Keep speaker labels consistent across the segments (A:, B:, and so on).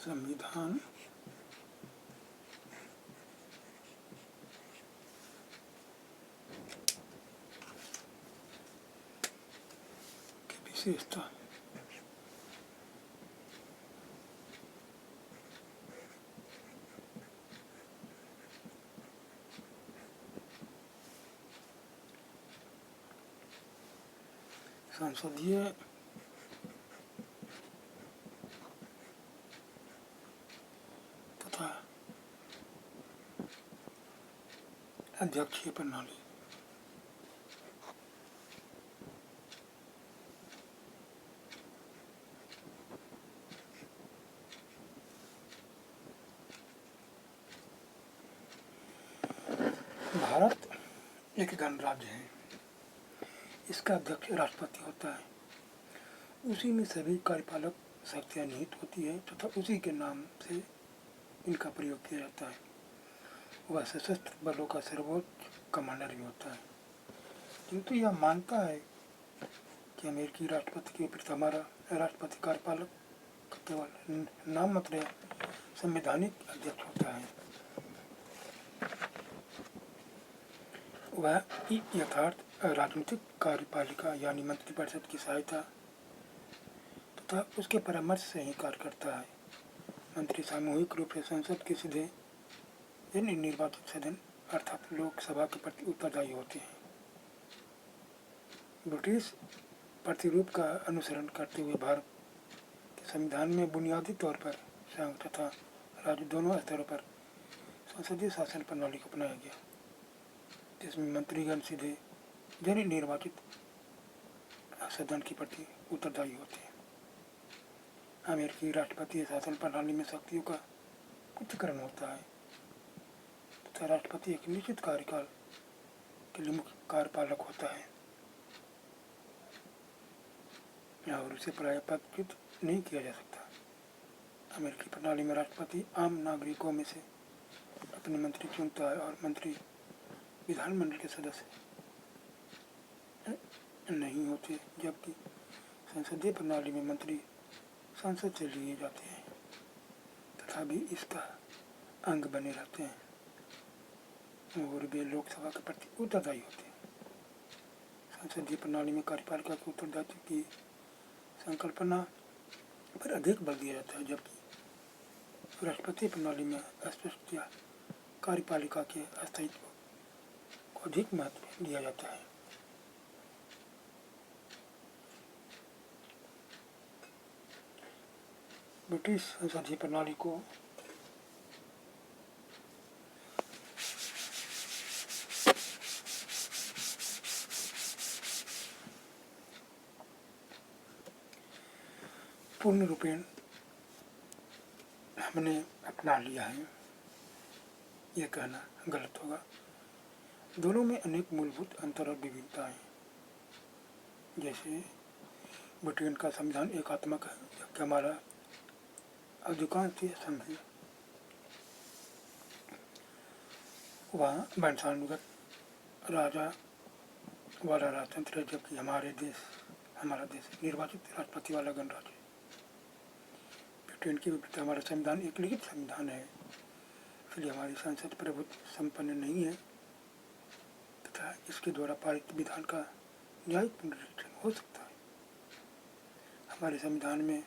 A: संविधान की विशेषता। संसदीय तथा अध्यक्षीय प्रणाली। भारत एक गणराज्य है। इसका अध्यक्ष राष्ट्रपति होता है। उसी में सभी कार्यपालक शक्तियाँ निहित होती है तथा उसी के नाम से इनका प्रयोग किया जाता है। वह सशस्त्र बलों का सर्वोच्च कमांडर भी होता है। किंतु यह मानता है कि अमेरिकी राष्ट्रपति के विपरीत हमारा राष्ट्रपति कार्यपालक केवल नाम मात्र संवैधानिक अध्यक्ष होता है। वह यथार्थ राजनीतिक कार्यपालिका यानी मंत्रिपरिषद की सहायता तथा उसके परामर्श से ही कार्य करता है। मंत्री सामूहिक रूप से संसद के सीधे निर्वाचित सदन अर्थात लोकसभा के प्रति उत्तरदायी होते हैं। ब्रिटिश प्रतिरूप का अनुसरण करते हुए भारत के संविधान में बुनियादी तौर पर संघ तथा राज्य दोनों स्तरों पर संसदीय शासन प्रणाली को अपनाया गया, जिसमें मंत्रीगण सीधे निर्वाचित सदन के प्रति उत्तरदायी होते हैं। अमेरिकी राष्ट्रपतीय शासन प्रणाली में शक्तियों का पृथक्करण होता है तथा राष्ट्रपति एक निश्चित कार्यकाल के लिए मुख्य कार्यपालक होता है और उसे प्रायः पदच्युत नहीं किया जा सकता। अमेरिकी प्रणाली में राष्ट्रपति आम नागरिकों में से अपने मंत्री चुनता है और मंत्री विधानमंडल के सदस्य नहीं होते, जबकि संसदीय प्रणाली में मंत्री संसद से लिए जाते हैं तथा भी इसका अंग बने रहते हैं और वे लोकसभा के प्रति उत्तरदायी होते हैं। संसदीय प्रणाली में कार्यपालिका के उत्तरदायित्व की संकल्पना पर अधिक बल दिया जाता है, जबकि राष्ट्रपति प्रणाली में अस्पष्टता कार्यपालिका के अस्थायित्व को अधिक महत्व दिया जाता है। ब्रिटिश संसदीय प्रणाली को पूर्ण रूपेण हमने अपना लिया है, यह कहना गलत होगा। दोनों में अनेक मूलभूत अंतर और विभिन्नताएं हैं। जैसे ब्रिटेन का संविधान एकात्मक है, जबकि हमारा अधिकांश संघ है। वहाँ वंशानुगत राजा वाला राजतंत्र है, जबकि हमारा देश निर्वाचित राष्ट्रपति वाला गणराज्य है। ब्रिटेन के विपरीत हमारा संविधान एक लिखित संविधान है, इसलिए हमारी संसद प्रभुत्व संपन्न नहीं है तथा इसके द्वारा पारित विधान का न्यायिक पुनरीक्षण हो सकता है। हमारे संविधान में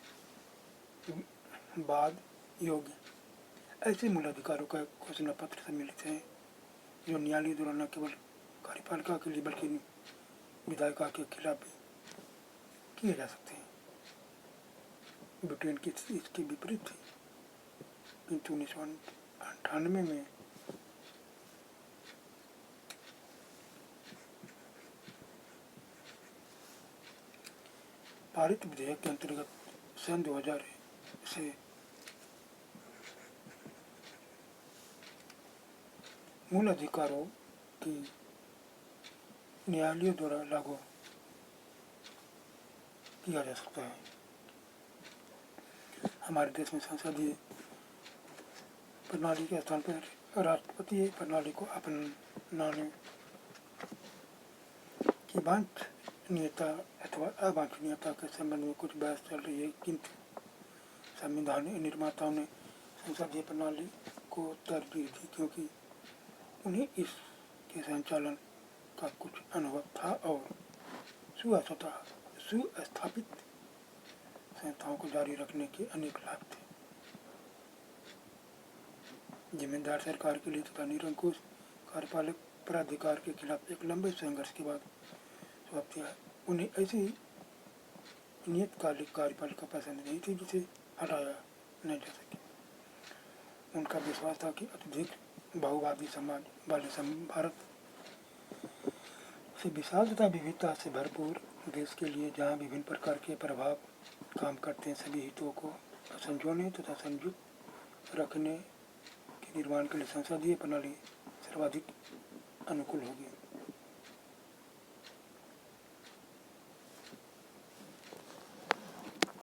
A: वाद योग्य ऐसे मूल अधिकारों का घोषणा पत्र सम्मिलित है जो न्यायालय द्वारा न केवल कार्यपालिका के लिए बल्कि विधायिका के खिलाफ भी किए जा सकते हैं। ब्रिटेन की स्थिति इसके विपरीत थी, किंतु 1998 में पारित विधेयक के अंतर्गत सन 2000 से मूल अधिकारों की न्यायालयों द्वारा लागू किया जा सकता है। हमारे देश में संसदीय प्रणाली के स्थान पर राष्ट्रपतीय प्रणाली को अपनाने की वांछनीयता अथवा अवांछनीयता के संबंध में कुछ बहस चल रही है, किंतु संविधान निर्माताओं ने संसदीय प्रणाली को तरजीह दी क्योंकि उन्हें इसके संचालन का कुछ अनुभव था और सुस्थापित संस्थाओं को जारी रखने के अनेक लाभ थे। जिम्मेदार सरकार के लिए तथा निरंकुश कार्यपालक प्राधिकार के खिलाफ एक लंबे संघर्ष के बाद समाप्त किया। उन्हें ऐसी नियतकालिक कार्यपालिका पसंद नहीं थी जिसे हटाया नहीं जा सके। उनका विश्वास था कि अत्यधिक बहुवादी समाज वाले भारत से विशाल तथा विविधता से भरपूर देश के लिए जहाँ विभिन्न प्रकार के प्रभाव काम करते हैं, सभी हितों को संजोने तथा संयुक्त रखने के निर्माण के लिए संसदीय प्रणाली सर्वाधिक अनुकूल होगी।